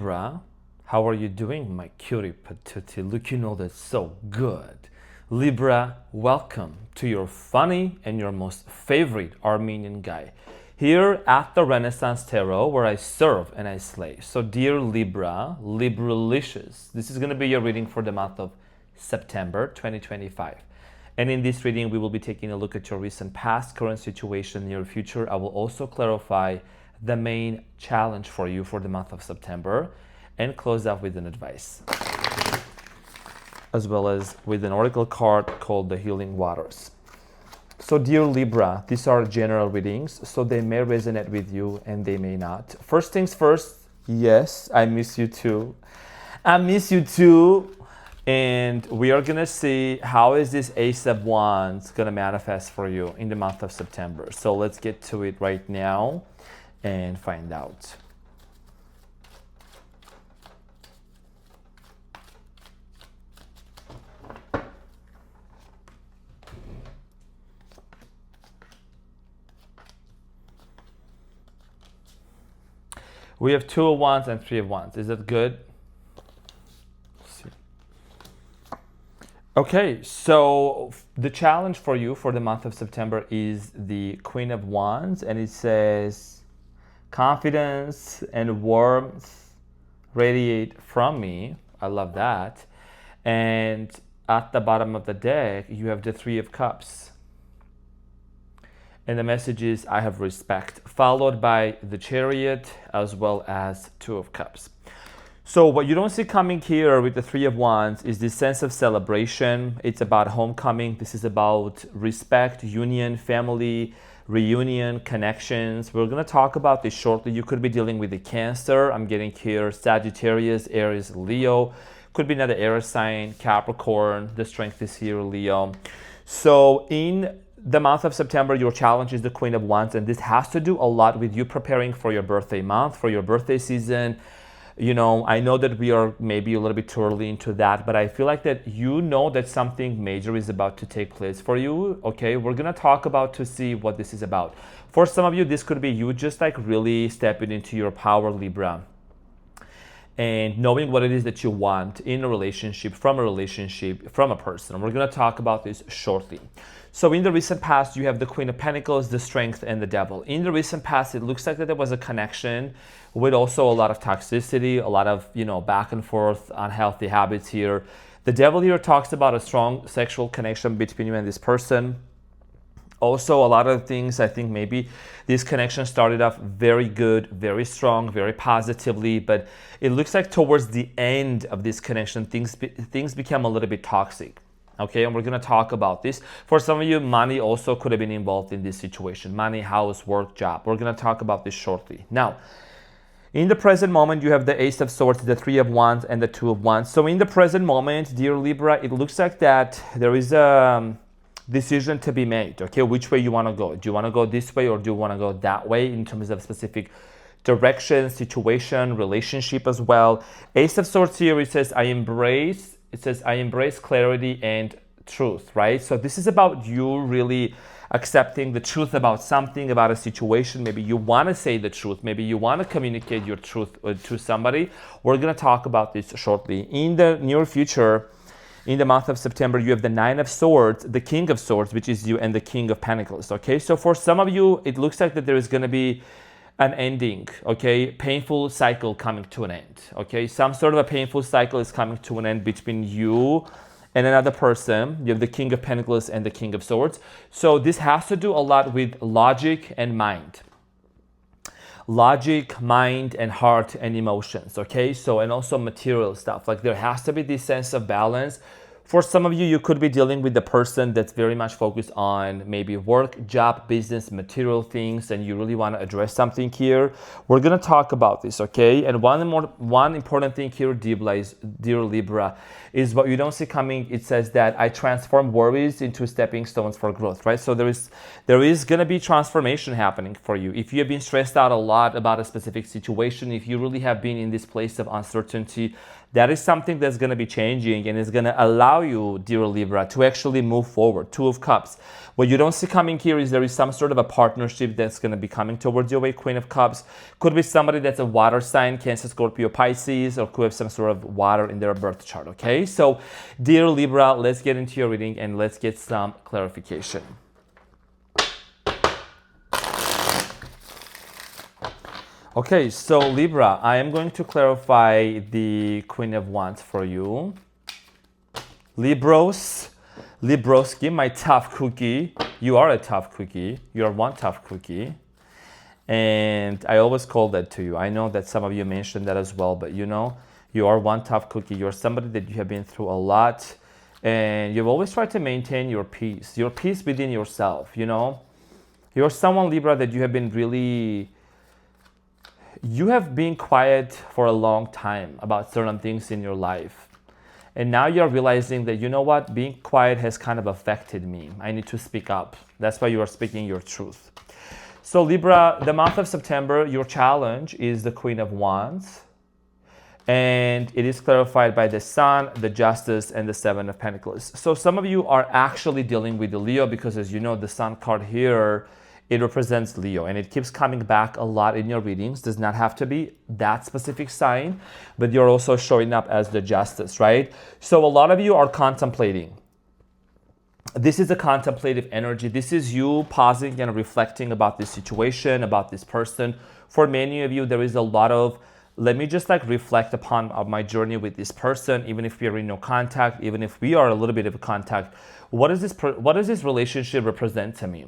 Libra, how are you doing, my cutie patootie? Looking all that so good. Libra, welcome to your funny and your most favorite Armenian guy here at the Renaissance Tarot, where I serve and I slay. So dear Libra, Libralicious, this is going to be your reading for the month of September 2025. And in this reading, we will be taking a look at your recent past, current situation, near future. I will also clarify the main challenge for you for the month of September and close out with an advice, as well as with an oracle card called the Healing Waters. So dear Libra, these are general readings, so they may resonate with you and they may not. First things first, yes, I miss you too. I miss you too. And we are gonna see how is this Ace of Wands gonna manifest for you in the month of September. So let's get to it right now and find out. We have 2 of Wands and 3 of Wands. Is that good? Let's see. Okay, so the challenge for you for the month of September is the Queen of Wands, and it says, confidence and warmth radiate from me. I love that. And at the bottom of the deck, you have the 3 of Cups. And the message is, I have respect, followed by the Chariot as well as 2 of Cups. So what you don't see coming here with the 3 of Wands is this sense of celebration. It's about homecoming. This is about respect, union, family, reunion, connections. We're going to talk about this shortly. You could be dealing with the Cancer. I'm getting here Sagittarius, Aries, Leo. Could be another air sign, Capricorn. The strength is here, Leo. So in the month of September, your challenge is the Queen of Wands, and this has to do a lot with you preparing for your birthday month, for your birthday season. You know, I know that we are maybe a little bit too early into that, but I feel like that you know that something major is about to take place for you. Okay, we're gonna talk about to see what this is about. For some of you, this could be you just like really stepping into your power, Libra, and knowing what it is that you want in a relationship, from a person. We're going to talk about this shortly. So in the recent past, you have the Queen of Pentacles, the Strength, and the Devil. In the recent past, it looks like that there was a connection with also a lot of toxicity, a lot of, back and forth, unhealthy habits here. The Devil here talks about a strong sexual connection between you and this person. Also, a lot of things, I think maybe this connection started off very good, very strong, very positively, but it looks like towards the end of this connection, things become a little bit toxic. Okay, and we're going to talk about this. For some of you, money also could have been involved in this situation. Money, house, work, job. We're going to talk about this shortly. Now, in the present moment, you have the Ace of Swords, the 3 of Wands, and the 2 of Wands. So in the present moment, dear Libra, it looks like that there is a decision to be made. Okay, which way you want to go? Do you want to go this way or do you want to go that way in terms of specific direction, situation, relationship as well? Ace of Swords here, it says I embrace clarity and truth, right? So this is about you really accepting the truth about something, about a situation. Maybe you want to say the truth. Maybe you want to communicate your truth to somebody. We're going to talk about this shortly. In the near future, in the month of September, you have the 9 of Swords, the King of Swords, which is you, and the King of Pentacles, okay? So for some of you, it looks like that there is going to be an ending, okay? Painful cycle coming to an end, okay? Some sort of a painful cycle is coming to an end between you and another person. You have the King of Pentacles and the King of Swords. So this has to do a lot with logic and mind. Logic, mind, and heart and emotions, okay? So, and also material stuff. Like there has to be this sense of balance. For some of you, you could be dealing with the person that's very much focused on maybe work, job, business, material things, and you really want to address something here. We're going to talk about this, okay? And one important thing here, dear Libra, is what you don't see coming. It says that I transform worries into stepping stones for growth, right? So there is going to be transformation happening for you. If you have been stressed out a lot about a specific situation, if you really have been in this place of uncertainty, that is something that's going to be changing and is going to allow allow you, dear Libra, to actually move forward. Two of Cups. What you don't see coming here is there is some sort of a partnership that's going to be coming towards your way. Queen of Cups. Could be somebody that's a water sign, Cancer, Scorpio, Pisces, or could have some sort of water in their birth chart, okay? So, dear Libra, let's get into your reading and let's get some clarification. Okay, so Libra, I am going to clarify the Queen of Wands for you. Libroski, my tough cookie. You are a tough cookie. You are one tough cookie. And I always call that to you. I know that some of you mentioned that as well, but you know, you are one tough cookie. You're somebody that you have been through a lot, and you've always tried to maintain your peace within yourself, you know. You're someone, Libra, that you have been quiet for a long time about certain things in your life. And now you're realizing that, you know what, being quiet has kind of affected me. I need to speak up. That's why you are speaking your truth. So Libra, the month of September, your challenge is the Queen of Wands. And it is clarified by the Sun, the Justice, and the Seven of Pentacles. So some of you are actually dealing with the Leo because, as you know, the Sun card here, it represents Leo, and it keeps coming back a lot in your readings. Does not have to be that specific sign, but you're also showing up as the Justice, right? So a lot of you are contemplating. This is a contemplative energy. This is you pausing and reflecting about this situation, about this person. For many of you, there is a lot of, let me just like reflect upon my journey with this person, even if we are in no contact, even if we are a little bit of a contact. What does this relationship represent to me?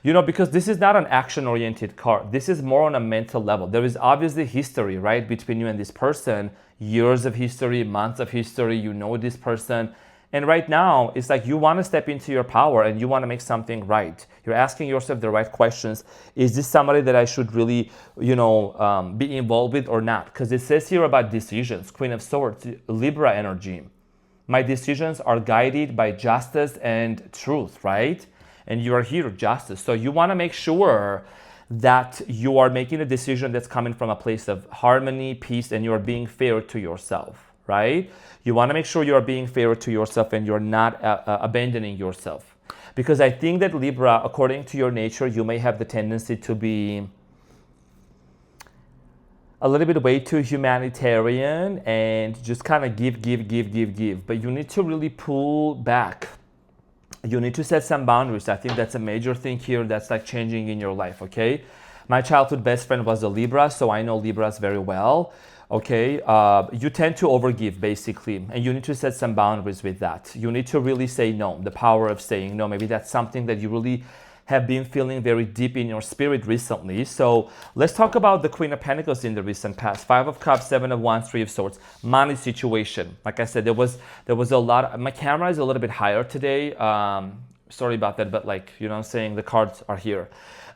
You know, because this is not an action-oriented card. This is more on a mental level. There is obviously history, right, between you and this person. Years of history, months of history, you know this person. And right now, it's like you want to step into your power and you want to make something right. You're asking yourself the right questions. Is this somebody that I should really, you know, be involved with or not? Because it says here about decisions, Queen of Swords, Libra energy. My decisions are guided by justice and truth, right? And you are here, justice. So you want to make sure that you are making a decision that's coming from a place of harmony, peace, and you are being fair to yourself, right? You want to make sure you are being fair to yourself and you're not abandoning yourself. Because I think that Libra, according to your nature, you may have the tendency to be a little bit way too humanitarian and just kind of give. But you need to really pull back. You need to set some boundaries. I think that's a major thing here that's like changing in your life, okay? My childhood best friend was a Libra, so I know Libras very well, okay? You tend to overgive, basically, and you need to set some boundaries with that. You need to really say no, the power of saying no. Maybe that's something that you really have been feeling very deep in your spirit recently. So let's talk about the Queen of Pentacles in the recent past. Five of Cups, Seven of Wands, Three of Swords. Money situation. Like I said, there was a lot. My camera is a little bit higher today. Sorry about that, but like, you know what I'm saying, the cards are here.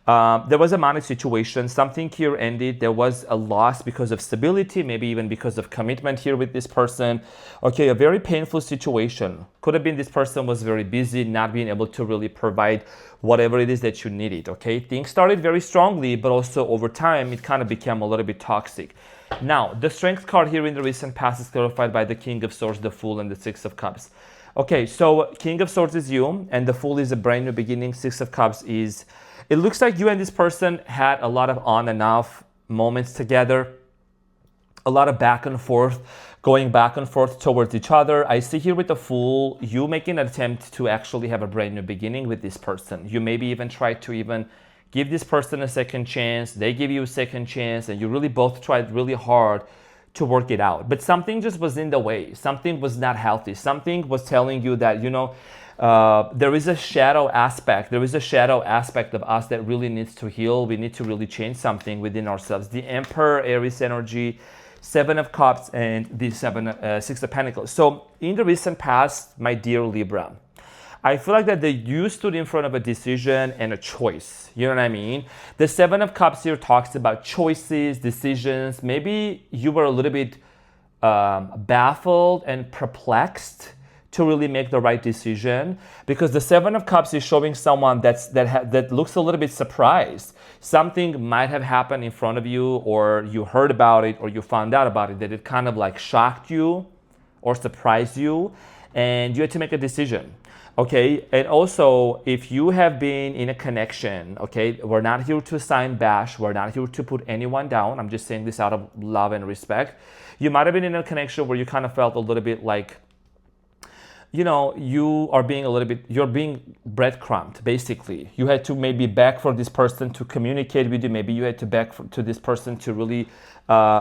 There was a money situation. Something here ended. There was a loss because of stability, maybe even because of commitment here with this person. Okay, a very painful situation. Could have been this person was very busy, not being able to really provide whatever it is that you needed, okay? Things started very strongly, but also over time, it kind of became a little bit toxic. Now, the Strength card here in the recent past is clarified by the King of Swords, the Fool, and the Six of Cups. Okay, so King of Swords is you, and the Fool is a brand new beginning. Six of Cups is, it looks like you and this person had a lot of on and off moments together, a lot of back and forth, going back and forth towards each other. I see here with the Fool, you making an attempt to actually have a brand new beginning with this person. You maybe even try to even give this person a second chance. They give you a second chance, and you really both tried really hard to work it out. But something just was in the way. Something was not healthy. Something was telling you that, you know, there is a shadow aspect. There is a shadow aspect of us that really needs to heal. We need to really change something within ourselves. The Emperor, Aries energy, Seven of Cups, and the Six of Pentacles. So in the recent past, my dear Libra, I feel like that you stood in front of a decision and a choice. You know what I mean? The Seven of Cups here talks about choices, decisions. Maybe you were a little bit baffled and perplexed to really make the right decision, because the Seven of Cups is showing someone that looks a little bit surprised. Something might have happened in front of you, or you heard about it, or you found out about it, that it kind of like shocked you or surprised you. and you had to make a decision. Okay, and also if you have been in a connection, okay, we're not here to assign bash, we're not here to put anyone down. I'm just saying this out of love and respect. You might have been in a connection where you kind of felt a little bit like, you know, you're being breadcrumbed, basically. You had to maybe beg for this person to communicate with you. Maybe you had to beg to this person to really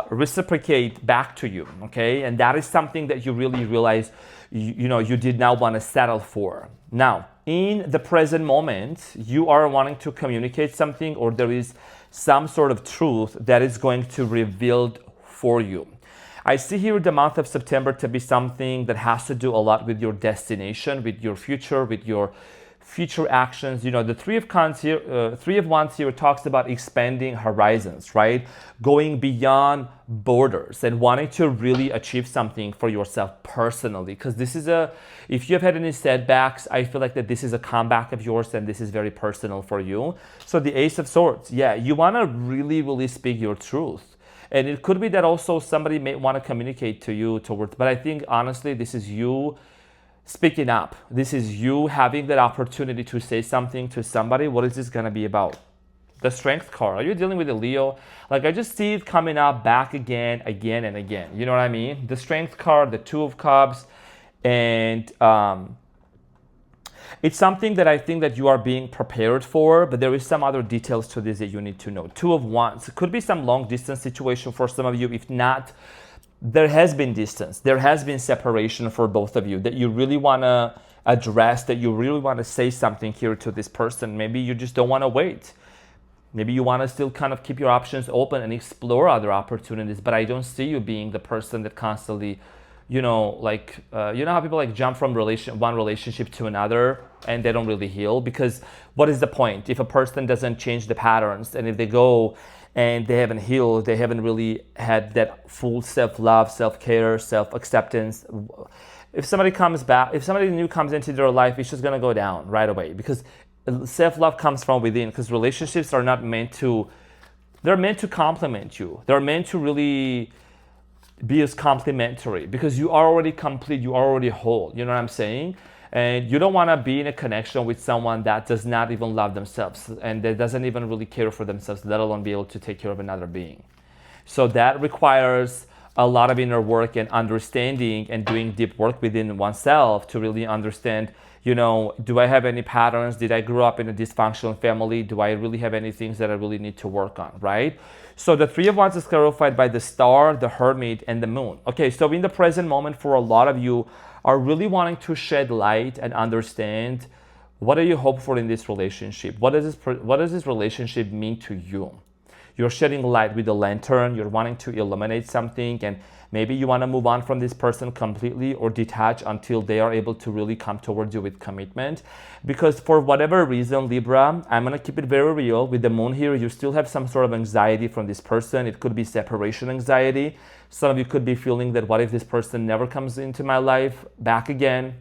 reciprocate back to you, okay? And that is something that you really realize, you did not want to settle for. Now, in the present moment, you are wanting to communicate something, or there is some sort of truth that is going to be revealed for you. I see here the month of September to be something that has to do a lot with your destination, with your future, with your future actions. You know, the Three of Wands here talks about expanding horizons, right? Going beyond borders and wanting to really achieve something for yourself personally. Because if you have had any setbacks, I feel like that this is a comeback of yours and this is very personal for you. So the Ace of Swords, yeah, you want to really, really speak your truth. And it could be that also somebody may want to communicate to you but I think honestly, this is you speaking up. This is you having that opportunity to say something to somebody. What is this going to be about? The Strength card. Are you dealing with a Leo? Like, I just see it coming up back again and again. You know what I mean? The Strength card, the Two of Cups, and it's something that I think that you are being prepared for, but there is some other details to this that you need to know. Two of Wands. It could be some long distance situation for some of you. If not, there has been distance. There has been separation for both of you that you really want to address, that you really want to say something here to this person. Maybe you just don't want to wait. Maybe you want to still kind of keep your options open and explore other opportunities, but I don't see you being the person that constantly, you know how people like jump from one relationship to another and they don't really heal? Because what is the point if a person doesn't change the patterns, and if they go and they haven't healed, they haven't really had that full self-love, self-care, self-acceptance? If somebody new comes into their life, it's just going to go down right away, because self-love comes from within. Because relationships are not they're meant to complement you. They're meant to really be as complementary, because you are already complete, you are already whole. You know what I'm saying? And you don't want to be in a connection with someone that does not even love themselves and that doesn't even really care for themselves, let alone be able to take care of another being. So that requires a lot of inner work and understanding and doing deep work within oneself to really understand, do I have any patterns? Did I grow up in a dysfunctional family? Do I really have any things that I really need to work on, right? So the Three of Wands is clarified by the Star, the Hermit, and the Moon. Okay, so in the present moment, for a lot of you, are really wanting to shed light and understand, what do you hope for in this relationship? What does this relationship mean to you? You're shedding light with the lantern. You're wanting to illuminate something, and maybe you want to move on from this person completely or detach until they are able to really come towards you with commitment. Because for whatever reason, Libra, I'm going to keep it very real. With the Moon here, you still have some sort of anxiety from this person. It could be separation anxiety. Some of you could be feeling that, what if this person never comes into my life back again?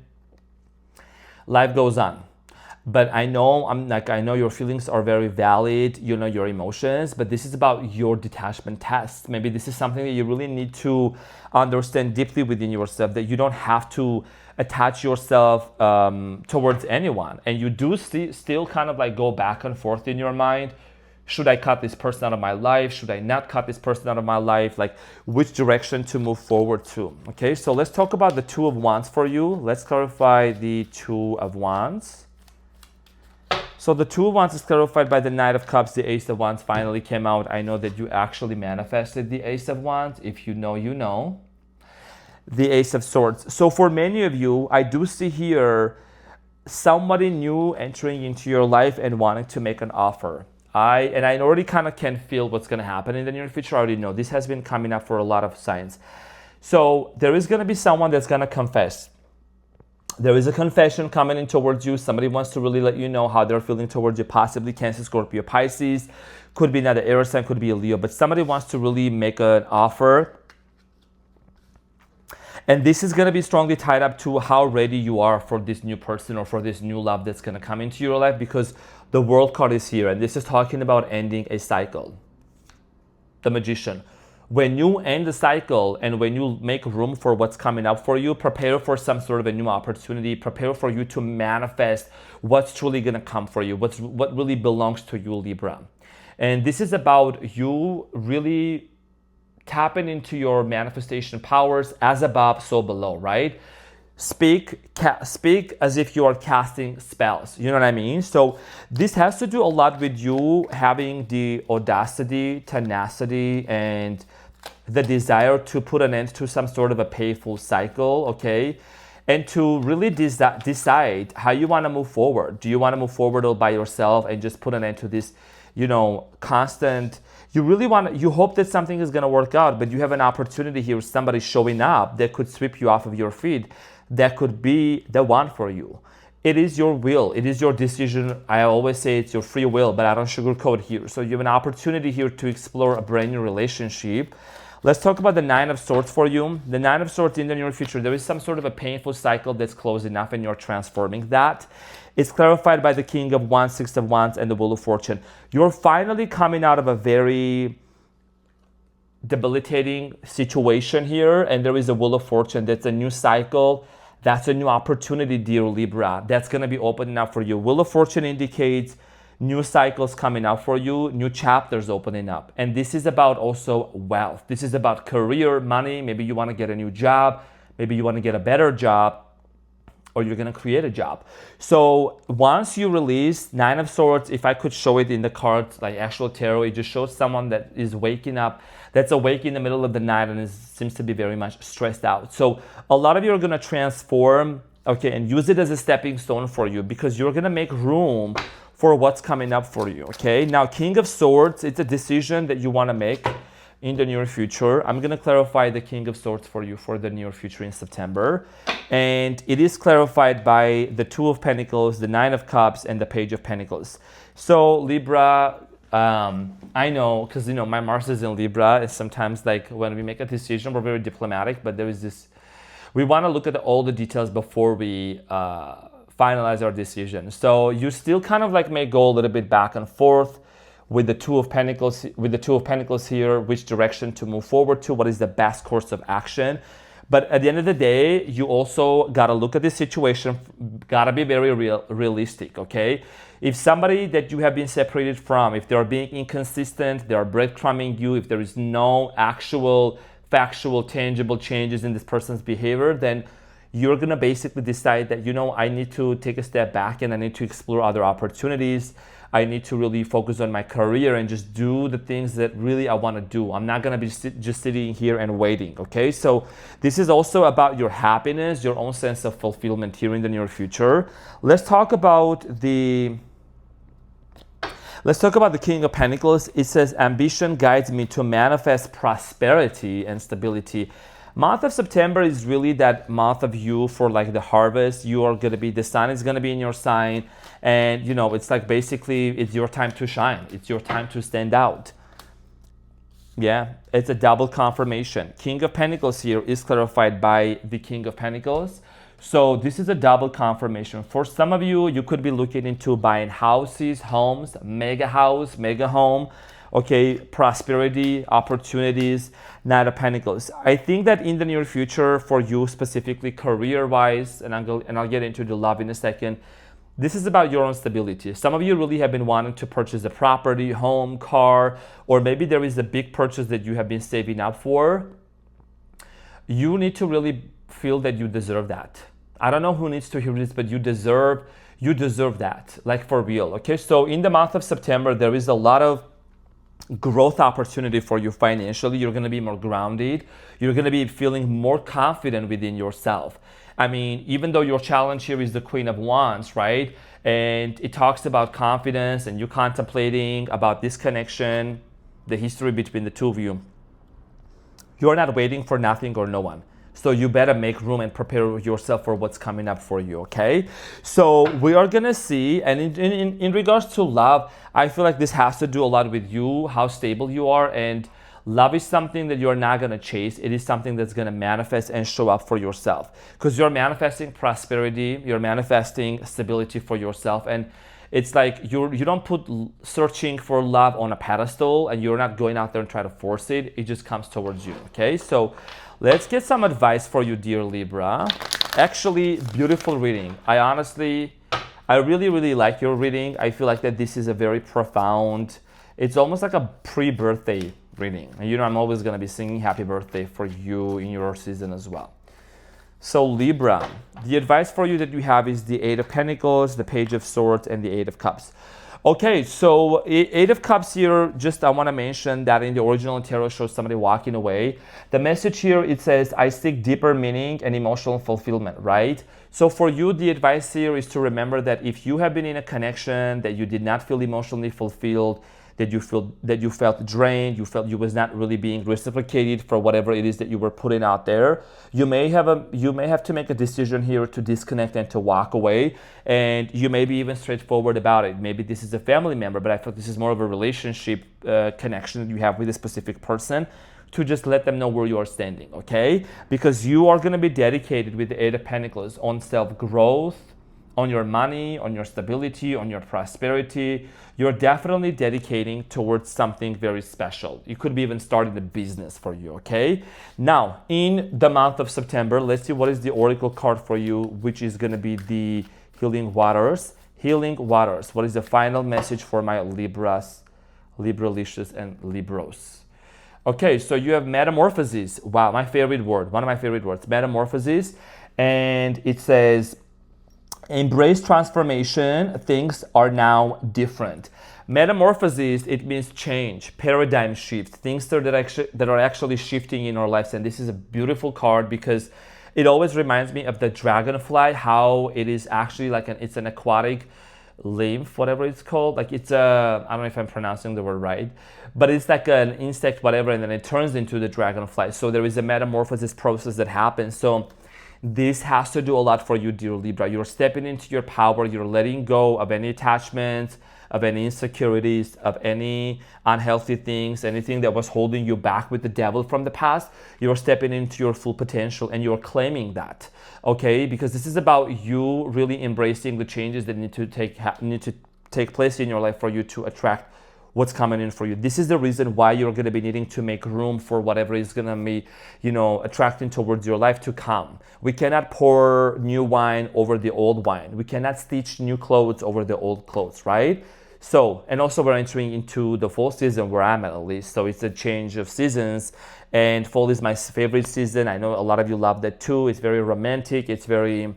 Life goes on. But I know your feelings are very valid, your emotions, but this is about your detachment test. Maybe this is something that you really need to understand deeply within yourself, that you don't have to attach yourself towards anyone. And you do still kind of like go back and forth in your mind. Should I cut this person out of my life? Should I not cut this person out of my life? Like, which direction to move forward to? Okay, so let's talk about the Two of Wands for you. Let's clarify the Two of Wands. So the Two of Wands is clarified by the Knight of Cups. The Ace of Wands finally came out. I know that you actually manifested the Ace of Wands. If you know, you know. The Ace of Swords. So for many of you, I do see here somebody new entering into your life and wanting to make an offer. I already kind of can feel what's going to happen in the near future. I already know this has been coming up for a lot of signs. So there is going to be someone that's going to confess. There is a confession coming in towards you. Somebody wants to really let you know how they're feeling towards you, possibly Cancer, Scorpio, Pisces. Could be another air sign, could be a Leo, but somebody wants to really make an offer. And this is going to be strongly tied up to how ready you are for this new person or for this new love that's going to come into your life, because the World card is here, and this is talking about ending a cycle. The Magician. When you end the cycle and when you make room for what's coming up for you, prepare for some sort of a new opportunity, prepare for you to manifest what's truly going to come for you, what really belongs to you, Libra. And this is about you really tapping into your manifestation powers, as above, so below, right? Speak as if you are casting spells. You know what I mean? So this has to do a lot with you having the audacity, tenacity, and the desire to put an end to some sort of a painful cycle, okay? And to really decide how you want to move forward. Do you want to move forward all by yourself and just put an end to this, constant, you hope that something is going to work out, but you have an opportunity here, somebody showing up that could sweep you off of your feet, that could be the one for you. It is your will. It is your decision. I always say it's your free will, but I don't sugarcoat here. So you have an opportunity here to explore a brand new relationship. Let's talk about the Nine of Swords for you. The Nine of Swords in the near future, there is some sort of a painful cycle that's closing up and you're transforming that. It's clarified by the King of Wands, Six of Wands, and the Wheel of Fortune. You're finally coming out of a very debilitating situation here, and there is a Wheel of Fortune. That's a new cycle. That's a new opportunity, dear Libra. That's going to be opening up for you. Wheel of Fortune indicates new cycles coming up for you, new chapters opening up. And this is about also wealth. This is about career, money. Maybe you want to get a new job. Maybe you want to get a better job, or you're going to create a job. So once you release Nine of Swords, if I could show it in the cards, like actual tarot, it just shows someone that is waking up, that's awake in the middle of the night and seems to be very much stressed out. So a lot of you are going to transform, okay, and use it as a stepping stone for you, because you're going to make room for what's coming up for you, okay? Now, King of Swords, it's a decision that you want to make in the near future. I'm going to clarify the King of Swords for you for the near future in September. And it is clarified by the Two of Pentacles, the Nine of Cups, and the Page of Pentacles. So Libra, I know, because my Mars is in Libra, and sometimes like when we make a decision, we're very diplomatic, but there is this, we want to look at all the details before we finalize our decision. So you still kind of like may go a little bit back and forth with the Two of Pentacles here, which direction to move forward to, what is the best course of action. But at the end of the day, you also got to look at the situation, got to be very realistic, okay? If somebody that you have been separated from, if they're being inconsistent, they are breadcrumbing you, if there is no actual, factual, tangible changes in this person's behavior, then you're going to basically decide that, I need to take a step back and I need to explore other opportunities. I need to really focus on my career and just do the things that really I want to do. I'm not going to be just sitting here and waiting, okay? So this is also about your happiness, your own sense of fulfillment here in the near future. Let's talk about the King of Pentacles. It says, ambition guides me to manifest prosperity and stability. Month of September is really that month of you for like the harvest. You are going to be, the sun is going to be in your sign. And, it's like basically it's your time to shine. It's your time to stand out. Yeah, it's a double confirmation. King of Pentacles here is clarified by the King of Pentacles. So this is a double confirmation. For some of you, you could be looking into buying houses, homes, mega house, mega home. Okay, prosperity, opportunities, Knight of Pentacles. I think that in the near future for you specifically career-wise, and I'll get into the love in a second, this is about your own stability. Some of you really have been wanting to purchase a property, home, car, or maybe there is a big purchase that you have been saving up for. You need to really feel that you deserve that. I don't know who needs to hear this, but you deserve that, like for real, okay? So in the month of September, there is a lot of growth opportunity for you financially. You're going to be more grounded. You're going to be feeling more confident within yourself. I mean, even though your challenge here is the Queen of Wands, right? And it talks about confidence and you contemplating about this connection, the history between the two of you. You're not waiting for nothing or no one. So you better make room and prepare yourself for what's coming up for you, okay? So we are gonna see, and in regards to love, I feel like this has to do a lot with you, how stable you are, and love is something that you're not gonna chase. It is something that's gonna manifest and show up for yourself. Because you're manifesting prosperity, you're manifesting stability for yourself, and It's like you don't put searching for love on a pedestal, and you're not going out there and try to force it. It just comes towards you, okay? So let's get some advice for you, dear Libra. Actually, beautiful reading. I really, really like your reading. I feel like that this is a very profound, it's almost like a pre-birthday reading. You know, I'm always going to be singing happy birthday for you in your season as well. So Libra, the advice for you that you have is the Eight of Pentacles, the Page of Swords, and the Eight of Cups. Okay, so Eight of Cups here, just I want to mention that in the original tarot shows somebody walking away. The message here, it says, I seek deeper meaning and emotional fulfillment, right? So for you, the advice here is to remember that if you have been in a connection that you did not feel emotionally fulfilled, that you felt drained, you felt you was not really being reciprocated for whatever it is that you were putting out there, you may have to make a decision here to disconnect and to walk away, and you may be even straightforward about it. Maybe this is a family member, but I feel this is more of a relationship connection that you have with a specific person, to just let them know where you are standing, okay? Because you are going to be dedicated with the Eight of Pentacles on self-growth, on your money, on your stability, on your prosperity. You're definitely dedicating towards something very special. You could be even starting a business for you, okay? Now, in the month of September, let's see what is the oracle card for you, which is going to be the Healing Waters. Healing Waters. What is the final message for my Libras, Libralicious, and Libros? Okay, so you have Metamorphosis. Wow, my favorite word. One of my favorite words. Metamorphosis. And it says, embrace transformation. Things are now different. Metamorphosis, it means change, paradigm shift, things that are actually shifting in our lives. And this is a beautiful card because it always reminds me of the dragonfly, how it is actually like it's an aquatic lymph, whatever it's called. Like it's a, I don't know if I'm pronouncing the word right, but it's like an insect, whatever, and then it turns into the dragonfly. So there is a metamorphosis process that happens. So this has to do a lot for you, dear Libra. You're stepping into your power. You're letting go of any attachments, of any insecurities, of any unhealthy things, anything that was holding you back with the devil from the past. You're stepping into your full potential and you're claiming that, okay? Because this is about you really embracing the changes that need to take place in your life for you to attract what's coming in for you. This is the reason why you're going to be needing to make room for whatever is going to be, attracting towards your life to come. We cannot pour new wine over the old wine. We cannot stitch new clothes over the old clothes, right? So, and also we're entering into the fall season where I'm at least. So it's a change of seasons, and fall is my favorite season. I know a lot of you love that too. It's very romantic. It's very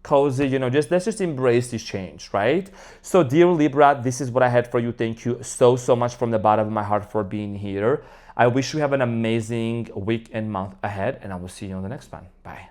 cozy, let's just embrace this change, right? So dear Libra, this is what I had for you. Thank you so much from the bottom of my heart for being here. I wish you have an amazing week and month ahead, and I will see you on the next one. Bye.